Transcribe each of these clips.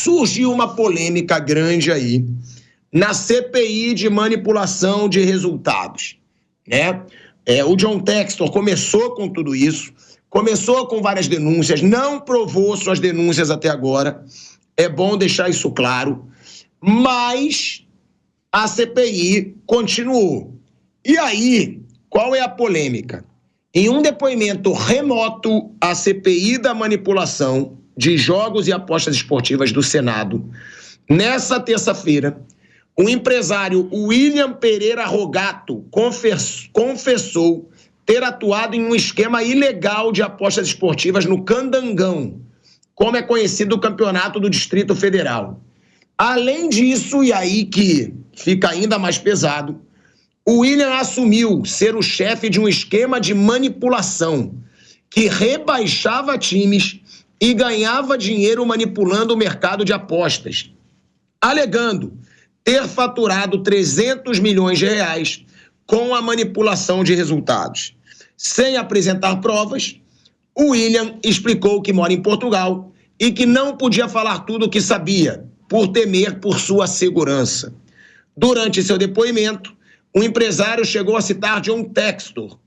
surgiu uma polêmica grande aí na CPI de manipulação de resultados, né? O John Textor começou com tudo isso, começou com várias denúncias, não provou suas denúncias até agora, é bom deixar isso claro, mas a CPI continuou. E aí, qual é a polêmica? Em um depoimento remoto à CPI da manipulação de jogos e apostas esportivas do Senado, nessa terça-feira, o empresário William Pereira Rogato confessou ter atuado em um esquema ilegal de apostas esportivas no Candangão, como é conhecido o campeonato do Distrito Federal. Além disso, e aí que fica ainda mais pesado, o William assumiu ser o chefe de um esquema de manipulação que rebaixava times e ganhava dinheiro manipulando o mercado de apostas, alegando ter faturado 300 milhões de reais com a manipulação de resultados. Sem apresentar provas, o William explicou que mora em Portugal e que não podia falar tudo o que sabia, por temer por sua segurança. Durante seu depoimento, o empresário chegou a citar John Textor.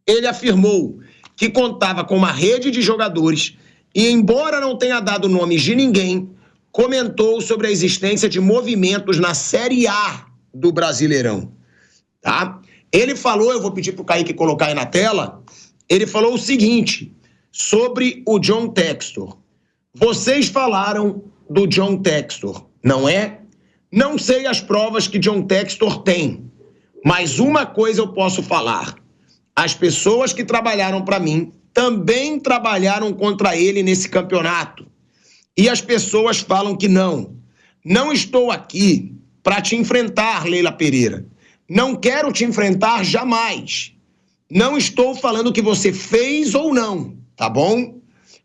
Ele afirmou que contava com uma rede de jogadores e, embora não tenha dado nomes de ninguém, comentou sobre a existência de movimentos na Série A do Brasileirão. Tá? Ele falou, eu vou pedir para o Kaique colocar aí na tela, ele falou o seguinte sobre o John Textor. Vocês falaram do John Textor, não é? Não sei as provas que John Textor tem, mas uma coisa eu posso falar. As pessoas que trabalharam para mim também trabalharam contra ele nesse campeonato. E as pessoas falam que não. Não estou aqui para te enfrentar, Leila Pereira. Não quero te enfrentar jamais. Não estou falando que você fez ou não, tá bom?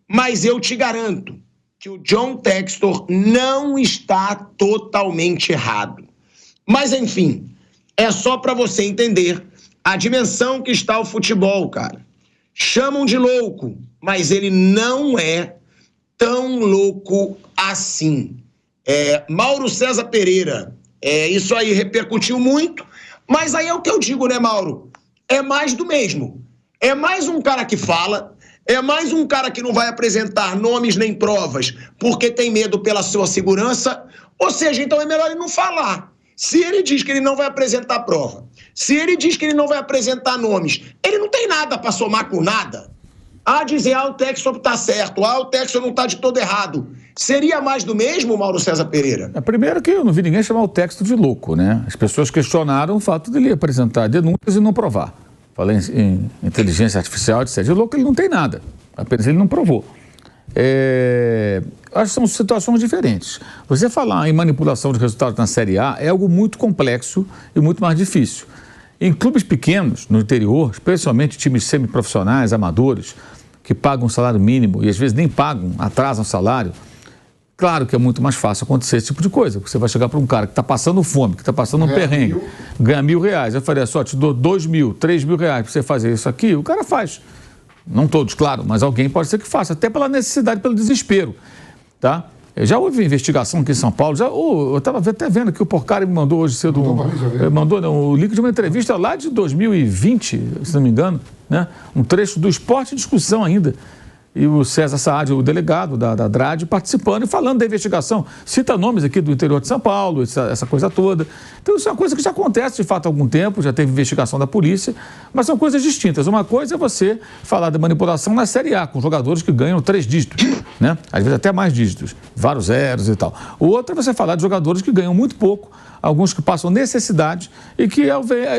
Mas eu te garanto que o John Textor não está totalmente errado. Mas, enfim, é só para você entender a dimensão que está o futebol, cara. Chamam de louco, mas ele não é tão louco assim. Mauro César Pereira, isso aí repercutiu muito, mas aí é o que eu digo, né, Mauro? É mais do mesmo. É mais um cara que fala, é mais um cara que não vai apresentar nomes nem provas porque tem medo pela sua segurança, ou seja, então é melhor ele não falar. Se ele diz que ele não vai apresentar prova, se ele diz que ele não vai apresentar nomes, ele não tem nada para somar com nada. Dizer, o Textor tá certo, o Textor não tá de todo errado. Seria mais do mesmo, Mauro César Pereira? Primeiro que eu não vi ninguém chamar o Textor de louco, né? As pessoas questionaram o fato dele apresentar denúncias e não provar. Falei em inteligência artificial, etc. De louco ele não tem nada, apenas ele não provou. Acho que são situações diferentes. Você falar em manipulação de resultados na Série A é algo muito complexo e muito mais difícil. Em clubes pequenos, no interior, especialmente times semiprofissionais, amadores, que pagam um salário mínimo e às vezes nem pagam, atrasam o salário, claro que é muito mais fácil acontecer esse tipo de coisa. Você vai chegar para um cara que está passando fome, que está passando um perrengue, ganha R$1.000. Eu falei, te dou 2.000, 3.000 reais para você fazer isso aqui, o cara faz. Não todos, claro, mas alguém pode ser que faça, até pela necessidade, pelo desespero, tá? Já houve investigação aqui em São Paulo, eu estava até vendo que o Porcari me mandou hoje cedo, o link de uma entrevista lá de 2020, se não me engano, né? Um trecho do Esporte em Discussão ainda. E o César Saad, o delegado da DRAD, participando e falando da investigação. Cita nomes aqui do interior de São Paulo, essa coisa toda. Então, isso é uma coisa que já acontece, de fato, há algum tempo, já teve investigação da polícia, mas são coisas distintas. Uma coisa é você falar de manipulação na Série A, com jogadores que ganham 3 dígitos, né? Às vezes até mais dígitos, vários zeros e tal. O outro é você falar de jogadores que ganham muito pouco, alguns que passam necessidade e que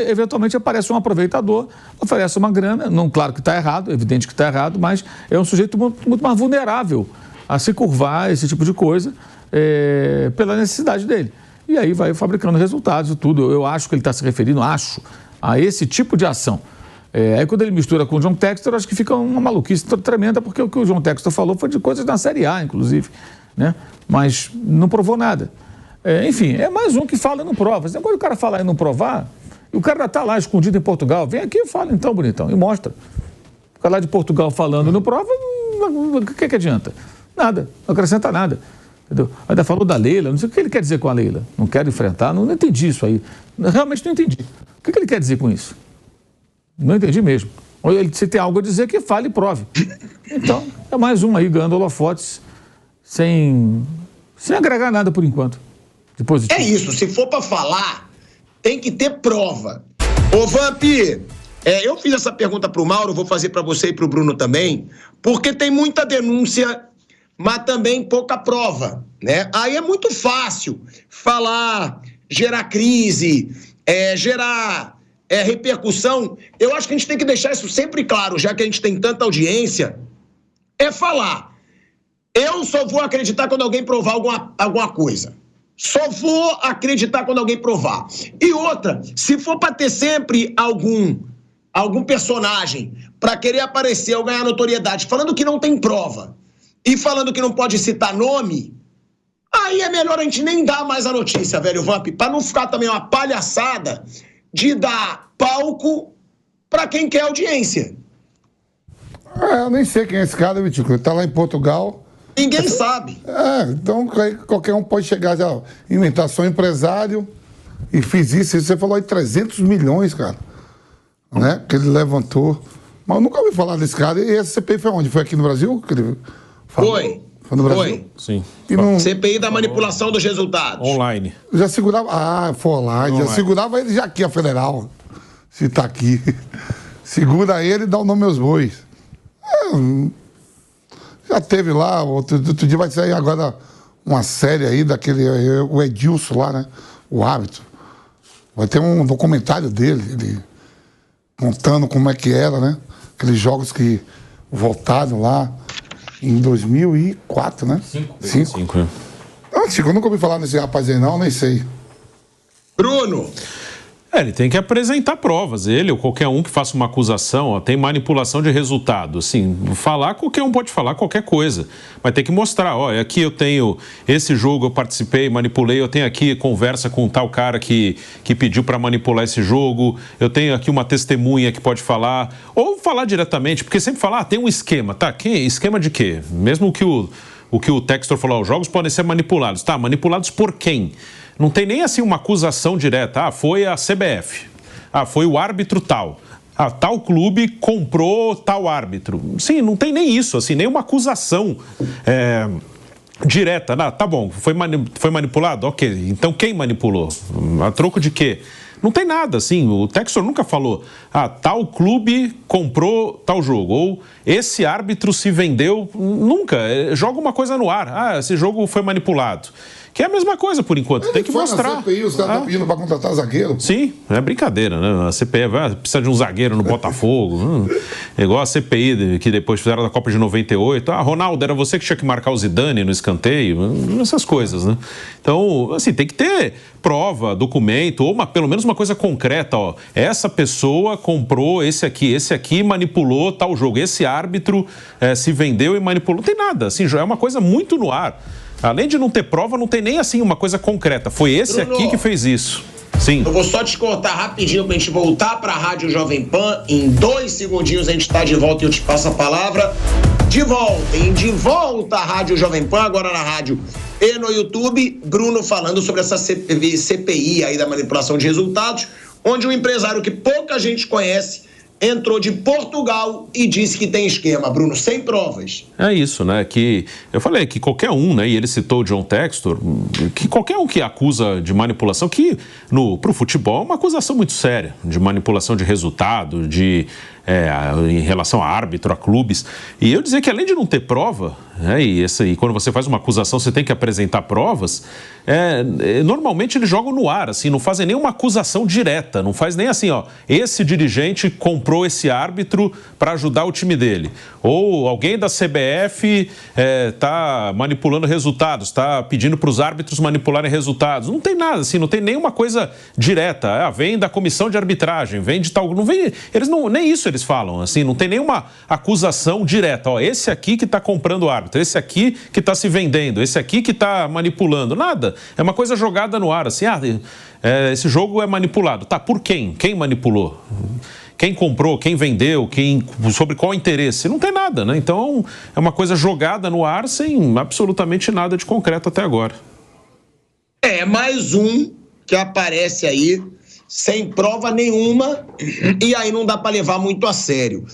eventualmente aparece um aproveitador, oferece uma grana, não, claro que está errado, evidente que está errado, mas é um sujeito muito mais vulnerável a se curvar esse tipo de coisa pela necessidade dele. E aí vai fabricando resultados e tudo. Eu acho que ele está se referindo, a esse tipo de ação. Aí quando ele mistura com o John Textor, acho que fica uma maluquice tremenda, porque o que o John Textor falou foi de coisas na Série A, inclusive, né? Mas não provou nada. Enfim, é mais um que fala e não prova. Esse negócio do cara falar e não provar, e o cara já está lá escondido em Portugal, vem aqui e fala então, bonitão, e mostra. O cara lá de Portugal falando e não prova, o que adianta? Nada, não acrescenta nada. Entendeu? Ainda falou da Leila, não sei o que ele quer dizer com a Leila. Não quero enfrentar, não entendi isso aí. Realmente não entendi. O que ele quer dizer com isso? Não entendi mesmo. Se tem algo a dizer, que fale e prove. Então, é mais um aí ganhando holofotes sem agregar nada por enquanto. De positivo. É isso, se for para falar, tem que ter prova. Ô Vamp, eu fiz essa pergunta pro Mauro, vou fazer para você e pro Bruno também, porque tem muita denúncia, mas também pouca prova, né? Aí é muito fácil falar, gerar crise, gerar repercussão. Eu acho que a gente tem que deixar isso sempre claro, já que a gente tem tanta audiência, falar. Eu só vou acreditar quando alguém provar alguma coisa. Só vou acreditar quando alguém provar. E outra, se for para ter sempre algum personagem para querer aparecer ou ganhar notoriedade, falando que não tem prova e falando que não pode citar nome, aí é melhor a gente nem dar mais a notícia, velho Vamp, para não ficar também uma palhaçada de dar palco para quem quer audiência. Eu nem sei quem é esse cara, Vitico. Ele tá lá em Portugal. Ninguém sabe. Então qualquer um pode chegar já, inventar, sou empresário e fiz isso. Você falou aí 300 milhões, cara, né? Que ele levantou. Mas eu nunca ouvi falar desse cara. E esse CPI foi onde? Foi aqui no Brasil? Que ele falou? Foi no Brasil? Foi. Sim. CPI da manipulação dos resultados. Online. Já segurava. Foi online. Já segurava ele já aqui, a federal. Se tá aqui. Segura ele e dá o nome aos bois. Já teve lá, outro dia vai sair agora uma série aí daquele, o Edilson lá, né? O árbitro. Vai ter um documentário dele, ele contando como é que era, né? Aqueles jogos que voltaram lá em 2004, né? 5. Chico, eu nunca ouvi falar nesse rapaz aí não, nem sei. Bruno! Ele tem que apresentar provas. Ele ou qualquer um que faça uma acusação, tem manipulação de resultado. Assim, falar, qualquer um pode falar qualquer coisa. Mas tem que mostrar, aqui eu tenho esse jogo, eu participei, manipulei, eu tenho aqui conversa com tal cara que pediu para manipular esse jogo, eu tenho aqui uma testemunha que pode falar, ou falar diretamente, porque sempre falar, tem um esquema, tá? Esquema de quê? Mesmo que o Textor falou, os jogos podem ser manipulados. Tá, manipulados por quem? Não tem nem assim uma acusação direta. Foi a CBF. Foi o árbitro tal. Tal clube comprou tal árbitro. Sim, não tem nem isso, assim, nem uma acusação direta. Tá bom, foi manipulado? Ok, então quem manipulou? A troco de quê? Não tem nada, assim, o Textor nunca falou, tal clube comprou tal jogo, ou esse árbitro se vendeu, nunca, joga uma coisa no ar, esse jogo foi manipulado. Que é a mesma coisa, por enquanto. Tem que mostrar. Na CPI, os caras estão pedindo para contratar zagueiro. Sim, é brincadeira, né? A CPI precisa de um zagueiro no Botafogo. É igual a CPI que depois fizeram da Copa de 98. Ronaldo, era você que tinha que marcar o Zidane no escanteio. Essas coisas, né? Então, assim, tem que ter prova, documento, ou pelo menos uma coisa concreta, Essa pessoa comprou esse aqui manipulou tal jogo. Esse árbitro se vendeu e manipulou. Não tem nada, assim, já é uma coisa muito no ar. Além de não ter prova, não tem nem assim uma coisa concreta. Foi esse Bruno, aqui que fez isso. Sim. Eu vou só te cortar rapidinho pra gente voltar pra Rádio Jovem Pan. Em 2 segundinhos a gente tá de volta e eu te passo a palavra. De volta à Rádio Jovem Pan, agora na rádio e no YouTube. Bruno falando sobre essa CPI aí da manipulação de resultados, onde um empresário que pouca gente conhece entrou de Portugal e disse que tem esquema, Bruno, sem provas. É isso, né? Que eu falei que qualquer um, né? E ele citou o John Textor, que qualquer um que acusa de manipulação, que pro futebol é uma acusação muito séria, de manipulação de resultado, em relação a árbitro, a clubes. E eu dizer que além de não ter prova, e quando você faz uma acusação você tem que apresentar provas, normalmente eles jogam no ar, assim, não fazem nenhuma acusação direta, não faz nem assim, esse dirigente comprou esse árbitro para ajudar o time dele. Ou alguém da CBF está manipulando resultados, está pedindo para os árbitros manipularem resultados. Não tem nada, assim, não tem nenhuma coisa direta. Vem da comissão de arbitragem, vem de tal... Não vem, eles não, nem isso eles falam, assim, não tem nenhuma acusação direta. Esse aqui que está comprando o árbitro, esse aqui que está se vendendo, esse aqui que está manipulando. Nada. É uma coisa jogada no ar, assim, esse jogo é manipulado. Tá, por quem? Quem manipulou? quem comprou, quem vendeu, sobre qual interesse. Não tem nada, né? Então, é uma coisa jogada no ar sem absolutamente nada de concreto até agora. É mais um que aparece aí sem prova nenhuma e aí não dá para levar muito a sério.